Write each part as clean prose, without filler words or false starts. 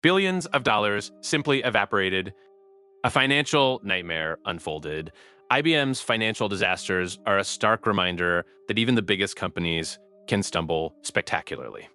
Billions of dollars simply evaporated. A financial nightmare unfolded. IBM's financial disasters are a stark reminder that even the biggest companies can stumble spectacularly.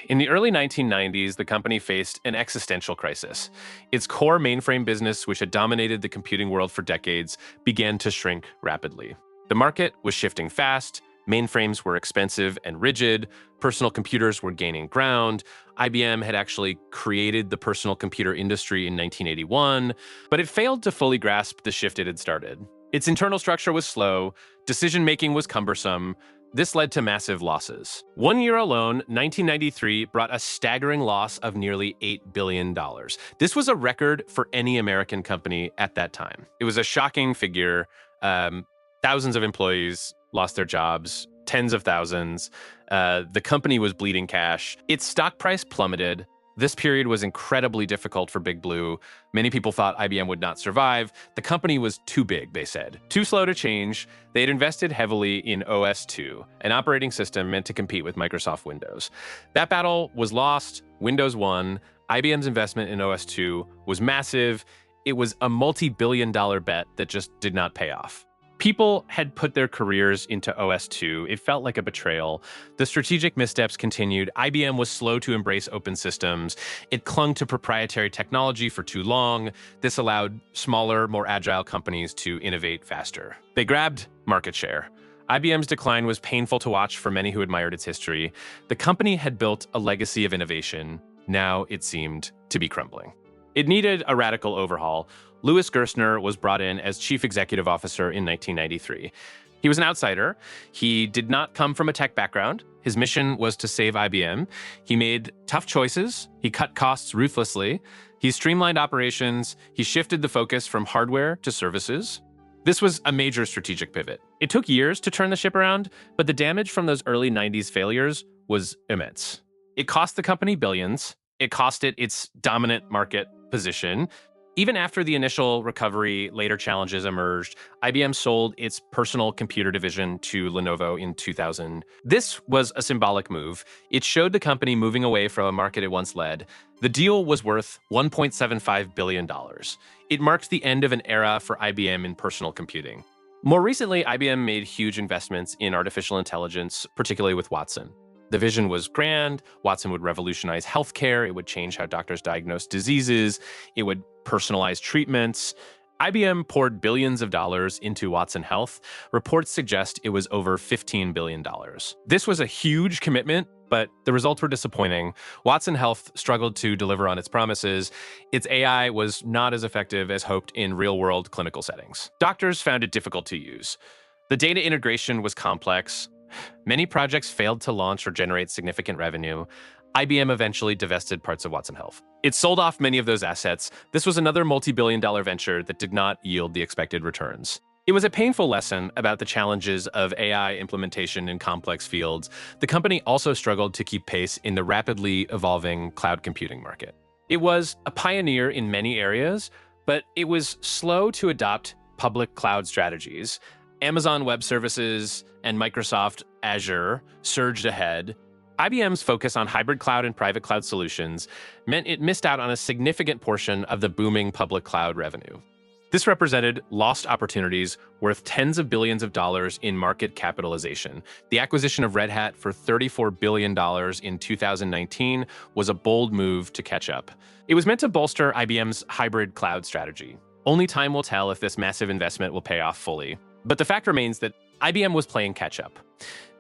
In the early 1990s, the company faced an existential crisis. Its core mainframe business, which had dominated the computing world for decades, began to shrink rapidly. The market was shifting fast, mainframes were expensive and rigid, personal computers were gaining ground. IBM had actually created the personal computer industry in 1981, but it failed to fully grasp the shift it had started. Its internal structure was slow, decision-making was cumbersome. This led to massive losses. 1 year alone, 1993, brought a staggering loss of nearly $8 billion. This was a record for any American company at that time. It was a shocking figure. Thousands of employees lost their jobs, tens of thousands. The company was bleeding cash. Its stock price plummeted. This period was incredibly difficult for Big Blue. Many people thought IBM would not survive. The company was too big, they said. Too slow to change. They had invested heavily in OS/2, an operating system meant to compete with Microsoft Windows. That battle was lost. Windows won. IBM's investment in OS/2 was massive. It was a multi-billion-dollar bet that just did not pay off. People had put their careers into OS/2. It felt like a betrayal. The strategic missteps continued. IBM was slow to embrace open systems. It clung to proprietary technology for too long. This allowed smaller, more agile companies to innovate faster. They grabbed market share. IBM's decline was painful to watch for many who admired its history. The company had built a legacy of innovation. Now it seemed to be crumbling. It needed a radical overhaul. Louis Gerstner was brought in as chief executive officer in 1993. He was an outsider. He did not come from a tech background. His mission was to save IBM. He made tough choices. He cut costs ruthlessly. He streamlined operations. He shifted the focus from hardware to services. This was a major strategic pivot. It took years to turn the ship around, but the damage from those early 90s failures was immense. It cost the company billions. It cost it its dominant market position. Even after the initial recovery, later challenges emerged. IBM sold its personal computer division to Lenovo in 2000. This was a symbolic move. It showed the company moving away from a market it once led. The deal was worth $1.75 billion. It marked the end of an era for IBM in personal computing. More recently, IBM made huge investments in artificial intelligence, particularly with Watson. The vision was grand. Watson would revolutionize healthcare. It would change how doctors diagnose diseases. It would personalize treatments. IBM poured billions of dollars into Watson Health. Reports suggest it was over $15 billion. This was a huge commitment, but the results were disappointing. Watson Health struggled to deliver on its promises. Its AI was not as effective as hoped in real-world clinical settings. Doctors found it difficult to use. The data integration was complex. Many projects failed to launch or generate significant revenue. IBM eventually divested parts of Watson Health. It sold off many of those assets. This was another multi-billion-dollar venture that did not yield the expected returns. It was a painful lesson about the challenges of AI implementation in complex fields. The company also struggled to keep pace in the rapidly evolving cloud computing market. It was a pioneer in many areas, but it was slow to adopt public cloud strategies. Amazon Web Services and Microsoft Azure surged ahead. IBM's focus on hybrid cloud and private cloud solutions meant it missed out on a significant portion of the booming public cloud revenue. This represented lost opportunities worth tens of billions of dollars in market capitalization. The acquisition of Red Hat for $34 billion in 2019 was a bold move to catch up. It was meant to bolster IBM's hybrid cloud strategy. Only time will tell if this massive investment will pay off fully. But the fact remains that IBM was playing catch-up.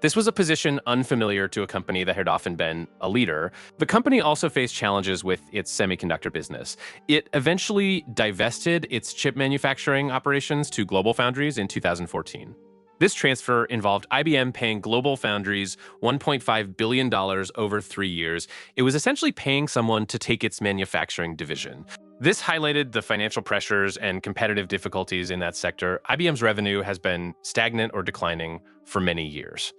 This was a position unfamiliar to a company that had often been a leader. The company also faced challenges with its semiconductor business. It eventually divested its chip manufacturing operations to GlobalFoundries in 2014. This transfer involved IBM paying GlobalFoundries $1.5 billion over 3 years. It was essentially paying someone to take its manufacturing division. This highlighted the financial pressures and competitive difficulties in that sector. IBM's revenue has been stagnant or declining for many years.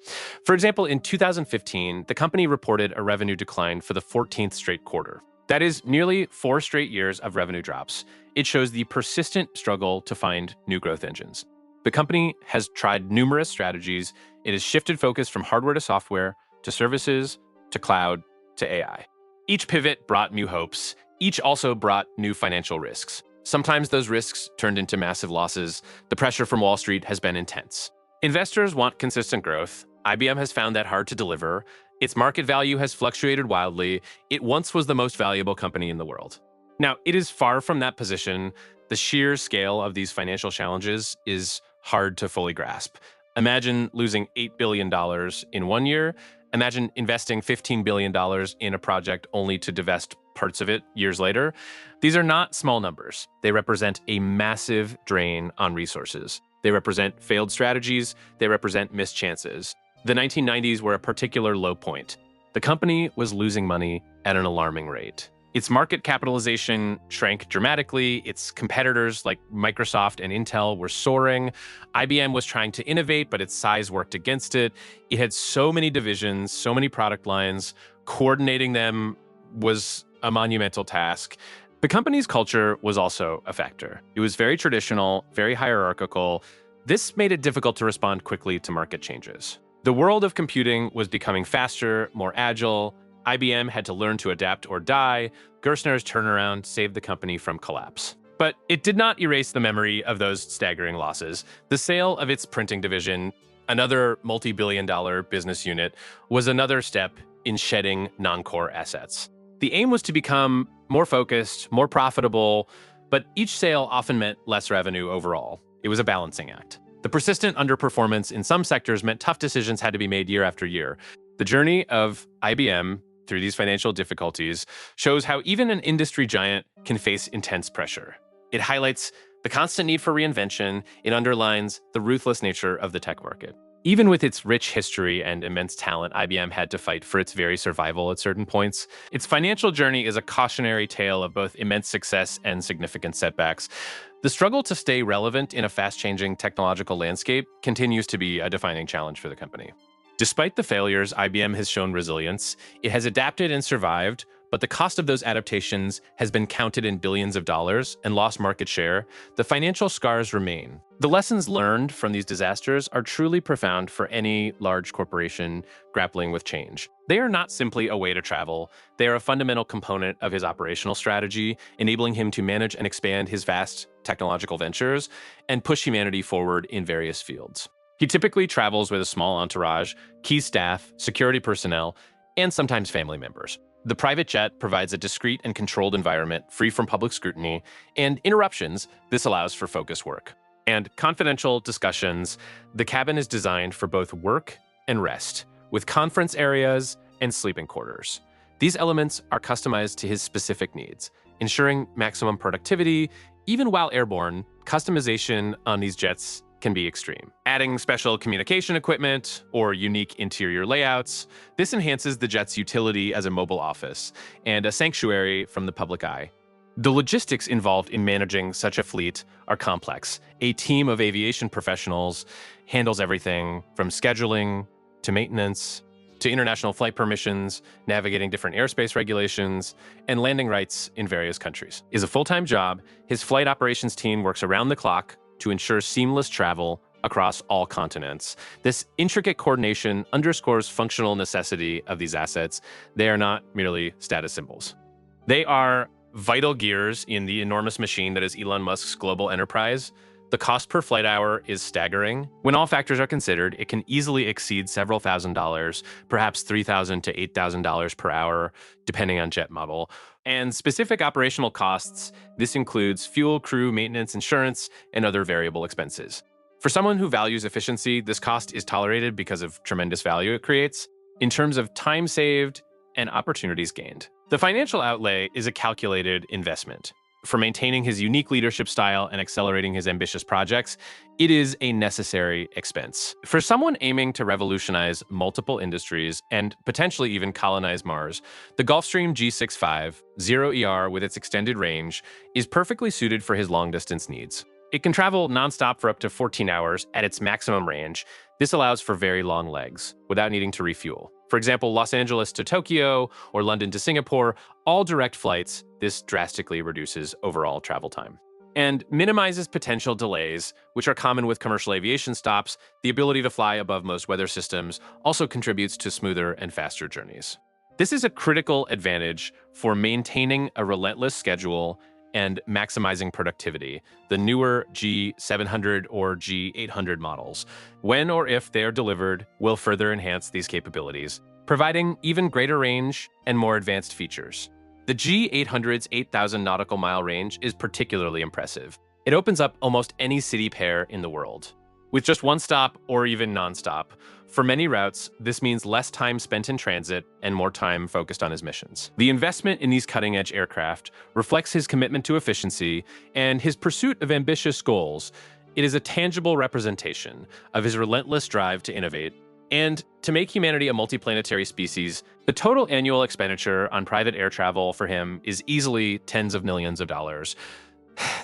For example, in 2015, the company reported a revenue decline for the 14th straight quarter. That is nearly 4 straight years of revenue drops. It shows the persistent struggle to find new growth engines. The company has tried numerous strategies. It has shifted focus from hardware to software, to services, to cloud, to AI. Each pivot brought new hopes. Each also brought new financial risks. Sometimes those risks turned into massive losses. The pressure from Wall Street has been intense. Investors want consistent growth. IBM has found that hard to deliver. Its market value has fluctuated wildly. It once was the most valuable company in the world. Now, it is far from that position. The sheer scale of these financial challenges is hard to fully grasp. Imagine losing $8 billion in 1 year. Imagine investing $15 billion in a project only to divest parts of it years later. These are not small numbers. They represent a massive drain on resources. They represent failed strategies. They represent missed chances. The 1990s were a particular low point. The company was losing money at an alarming rate. Its market capitalization shrank dramatically. Its competitors like Microsoft and Intel were soaring. IBM was trying to innovate, but its size worked against it. It had so many divisions, so many product lines. Coordinating them was a monumental task. The company's culture was also a factor. It was very traditional, very hierarchical. This made it difficult to respond quickly to market changes. The world of computing was becoming faster, more agile. IBM had to learn to adapt or die. Gerstner's turnaround saved the company from collapse. But it did not erase the memory of those staggering losses. The sale of its printing division, another multi-billion-dollar business unit, was another step in shedding non-core assets. The aim was to become more focused, more profitable, but each sale often meant less revenue overall. It was a balancing act. The persistent underperformance in some sectors meant tough decisions had to be made year after year. The journey of IBM through these financial difficulties shows how even an industry giant can face intense pressure. It highlights the constant need for reinvention. It underlines the ruthless nature of the tech market. Even with its rich history and immense talent, IBM had to fight for its very survival at certain points. Its financial journey is a cautionary tale of both immense success and significant setbacks. The struggle to stay relevant in a fast-changing technological landscape continues to be a defining challenge for the company. Despite the failures, IBM has shown resilience. It has adapted and survived, but the cost of those adaptations has been counted in billions of dollars and lost market share. The financial scars remain. The lessons learned from these disasters are truly profound for any large corporation grappling with change. They are not simply a way to travel. They are a fundamental component of his operational strategy, enabling him to manage and expand his vast technological ventures and push humanity forward in various fields. He typically travels with a small entourage, key staff, security personnel, and sometimes family members. The private jet provides a discreet and controlled environment free from public scrutiny and interruptions. This allows for focused work. And confidential discussions. The cabin is designed for both work and rest, with conference areas and sleeping quarters. These elements are customized to his specific needs, ensuring maximum productivity. Even while airborne, customization on these jets can be extreme. Adding special communication equipment or unique interior layouts, this enhances the jet's utility as a mobile office and a sanctuary from the public eye. The logistics involved in managing such a fleet are complex. A team of aviation professionals handles everything from scheduling to maintenance to international flight permissions, navigating different airspace regulations, and landing rights in various countries. It is a full-time job. His flight operations team works around the clock to ensure seamless travel across all continents. This intricate coordination underscores functional necessity of these assets. They are not merely status symbols. They are vital gears in the enormous machine that is Elon Musk's global enterprise. The cost per flight hour is staggering. When all factors are considered, it can easily exceed several $1,000s, perhaps $3,000 to $8,000 per hour, depending on jet model. And specific operational costs, this includes fuel, crew, maintenance, insurance, and other variable expenses. For someone who values efficiency, this cost is tolerated because of tremendous value it creates in terms of time saved and opportunities gained. The financial outlay is a calculated investment. For maintaining his unique leadership style and accelerating his ambitious projects, it is a necessary expense. For someone aiming to revolutionize multiple industries and potentially even colonize Mars, the Gulfstream G65 0ER with its extended range is perfectly suited for his long-distance needs. It can travel nonstop for up to 14 hours at its maximum range. This allows for very long legs without needing to refuel. For example, Los Angeles to Tokyo or London to Singapore, all direct flights. This drastically reduces overall travel time and minimizes potential delays, which are common with commercial aviation stops. The ability to fly above most weather systems also contributes to smoother and faster journeys. This is a critical advantage for maintaining a relentless schedule and maximizing productivity. The newer G700 or G800 models, when or if they are delivered, will further enhance these capabilities, providing even greater range and more advanced features. The G800's 8,000 nautical mile range is particularly impressive. It opens up almost any city pair in the world, with just one stop or even nonstop. For many routes, this means less time spent in transit and more time focused on his missions. The investment in these cutting-edge aircraft reflects his commitment to efficiency and his pursuit of ambitious goals. It is a tangible representation of his relentless drive to innovate and to make humanity a multiplanetary species. The total annual expenditure on private air travel for him is easily tens of millions of dollars.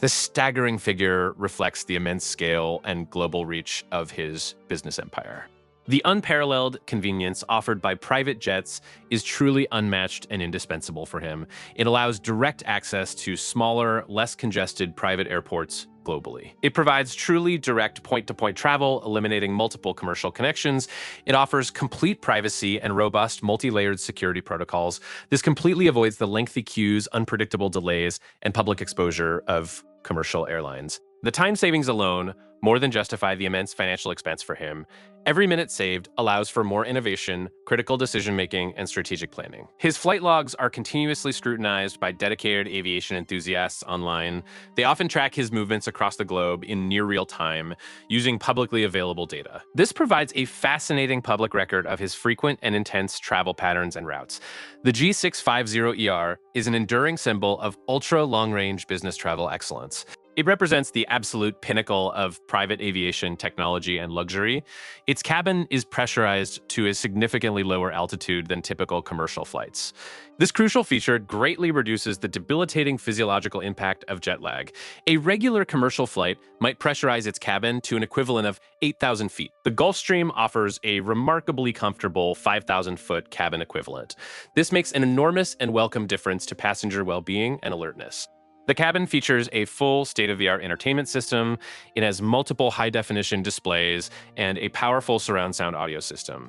This staggering figure reflects the immense scale and global reach of his business empire. The unparalleled convenience offered by private jets is truly unmatched and indispensable for him. It allows direct access to smaller, less congested private airports globally. It provides truly direct point-to-point travel, eliminating multiple commercial connections. It offers complete privacy and robust multi-layered security protocols. This completely avoids the lengthy queues, unpredictable delays, and public exposure of commercial airlines. The time savings alone more than justify the immense financial expense for him. Every minute saved allows for more innovation, critical decision-making, and strategic planning. His flight logs are continuously scrutinized by dedicated aviation enthusiasts online. They often track his movements across the globe in near real time, using publicly available data. This provides a fascinating public record of his frequent and intense travel patterns and routes. The G650ER is an enduring symbol of ultra-long-range business travel excellence. It represents the absolute pinnacle of private aviation technology and luxury. Its cabin is pressurized to a significantly lower altitude than typical commercial flights. This crucial feature greatly reduces the debilitating physiological impact of jet lag. A regular commercial flight might pressurize its cabin to an equivalent of 8,000 feet. The Gulfstream offers a remarkably comfortable 5,000-foot cabin equivalent. This makes an enormous and welcome difference to passenger well-being and alertness. The cabin features a full state-of-the-art entertainment system. It has multiple high-definition displays and a powerful surround sound audio system.